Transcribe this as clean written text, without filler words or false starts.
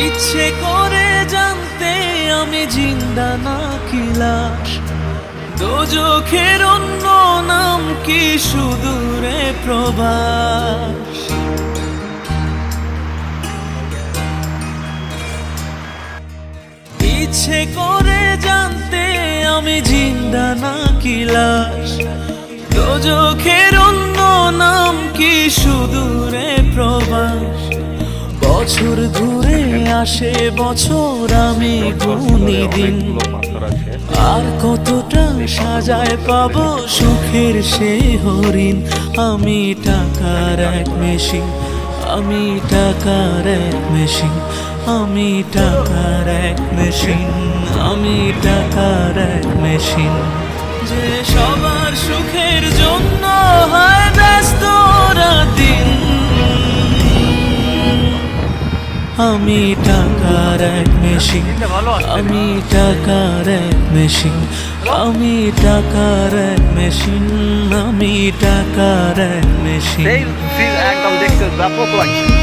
ইচ্ছে করে জানতে আমি জিন্দা নাকি লাশ, দোজখের অন্য নাম কি সুদূরে প্রবাস। ইচ্ছে করে জানতে আমি জিন্দা নাকি লাশ, দোজখের অন্য নাম কি সুদূরে প্রবাস। বছর ঘুরে আসে বছর, আমি গুনি দিন, আর কতটা সাজায় পাবো সুখের সে হরিণ। আমি টাকার এক মেশিন, আমি টাকার এক মেশিন, আমি টাকার এক মেশিন, আমি টাকার এক মেশিন। যে সবার সুখের জন্য হয় ব্যস্ত রাতদিন। আমি টাকার এক মেশিন, আমি টাকার এক মেশিন, আমি টাকার এক মেশিন, আমি টাকার এক মেশিন। একদম দেখতে ব্যাপক লাগছে।